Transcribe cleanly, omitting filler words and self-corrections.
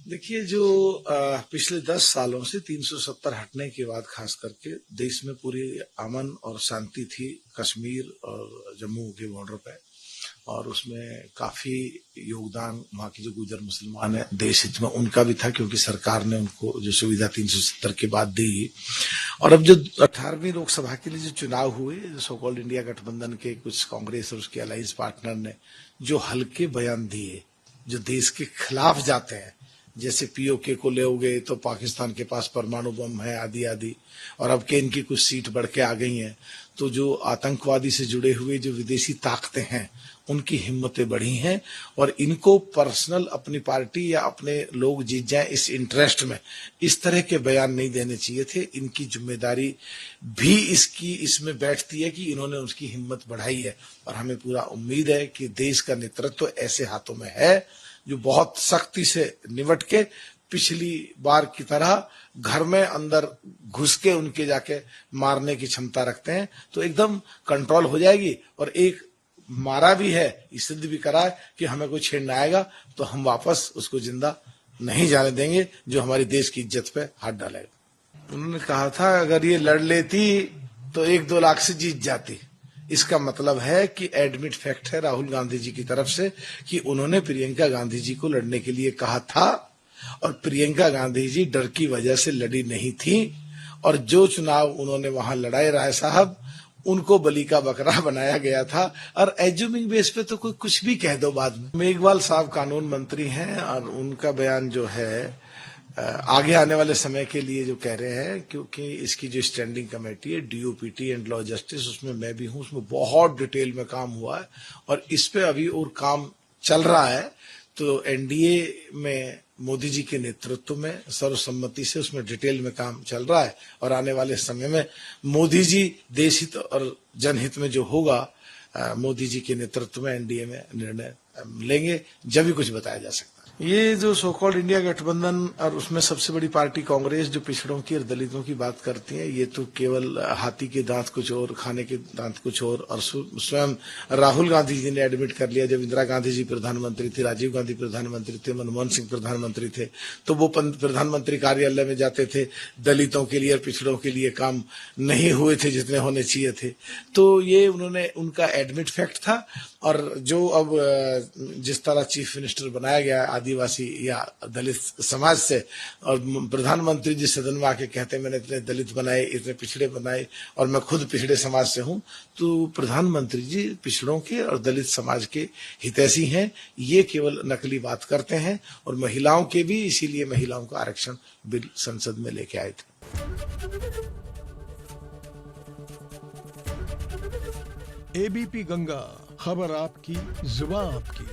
देखिए जो पिछले 10 सालों से 370 हटने के बाद खास करके देश में पूरी अमन और शांति थी कश्मीर और जम्मू के बॉर्डर पे। और उसमें काफी योगदान वहाँ के जो गुजर मुसलमान है देश हित में उनका भी था, क्योंकि सरकार ने उनको जो सुविधा 370 के बाद दी। और अब जो 18वीं लोकसभा के लिए जो चुनाव हुए, सो कॉल्ड इंडिया गठबंधन के कुछ कांग्रेस और उसके अलायंस पार्टनर ने जो हल्के बयान दिए जो देश के खिलाफ जाते हैं, जैसे पीओके को ले तो पाकिस्तान के पास परमाणु बम है आदि आदि, और अब के इनकी कुछ सीट बढ़ के आ गई हैं, तो जो आतंकवादी से जुड़े हुए जो विदेशी ताकतें हैं उनकी हिम्मतें बढ़ी हैं। और इनको पर्सनल अपनी पार्टी या अपने लोग जीत जाएं इस इंटरेस्ट में इस तरह के बयान नहीं देने चाहिए थे। इनकी जिम्मेदारी भी इसमें बैठती है कि इन्होंने उसकी हिम्मत बढ़ाई है। और हमें पूरा उम्मीद है कि देश का नेतृत्व ऐसे हाथों में है जो बहुत सख्ती से निपट के पिछली बार की तरह घर में अंदर घुस के उनके जाके मारने की क्षमता रखते हैं, तो एकदम कंट्रोल हो जाएगी। और एक मारा भी है, इस सिद्ध भी करा है कि हमें कोई छेड़ना आएगा तो हम वापस उसको जिंदा नहीं जाने देंगे जो हमारी देश की इज्जत पे हाथ डालेगा। उन्होंने कहा था अगर ये लड़ लेती तो 1-2 लाख से जीत जाती। इसका मतलब है कि एडमिट फैक्ट है राहुल गांधी जी की तरफ से कि उन्होंने प्रियंका गांधी जी को लड़ने के लिए कहा था और प्रियंका गांधी जी डर की वजह से लड़ी नहीं थी। और जो चुनाव उन्होंने वहां लड़ाए राय साहब, उनको बलि का बकरा बनाया गया था। और एज्यूमिंग बेस पे तो कोई कुछ भी कह दो बाद में। मेघवाल साहब कानून मंत्री हैं और उनका बयान जो है आगे आने वाले समय के लिए जो कह रहे हैं, क्योंकि इसकी जो स्टैंडिंग कमेटी है डीओपीटी एंड लॉ जस्टिस, उसमें मैं भी हूं, उसमें बहुत डिटेल में काम हुआ है और इस पे अभी और काम चल रहा है। तो एनडीए में मोदी जी के नेतृत्व में सर्वसम्मति से उसमें डिटेल में काम चल रहा है और आने वाले समय में मोदी जी देश हित और जनहित में जो होगा मोदी जी के नेतृत्व में एनडीए में निर्णय लेंगे, जब भी कुछ बताया जा सकता है। ये जो सो कॉल्ड इंडिया गठबंधन और उसमें सबसे बड़ी पार्टी कांग्रेस जो पिछड़ों की और दलितों की बात करती है, ये तो केवल हाथी के दांत कुछ और खाने के दांत कुछ और स्वयं राहुल गांधी जी ने एडमिट कर लिया। जब इंदिरा गांधी जी प्रधानमंत्री थे, राजीव गांधी प्रधानमंत्री थे, मनमोहन सिंह प्रधानमंत्री थे, तो वो प्रधानमंत्री कार्यालय में जाते थे, दलितों के लिए और पिछड़ों के लिए काम नहीं हुए थे जितने होने चाहिए थे। तो ये उनका एडमिट फैक्ट था। और जो अब जिस तरह चीफ मिनिस्टर बनाया गया आदिवासी या दलित समाज से, और प्रधानमंत्री जी सदन में आके कहते हैं मैंने इतने दलित बनाए, इतने पिछड़े बनाए और मैं खुद पिछड़े समाज से हूं, तो प्रधानमंत्री जी पिछड़ों के और दलित समाज के हितैषी हैं। ये केवल नकली बात करते हैं। और महिलाओं के भी, इसीलिए महिलाओं का आरक्षण बिल संसद में लेके आए थे। एबीपी गंगा, खबर आपकी, जुबान आपकी।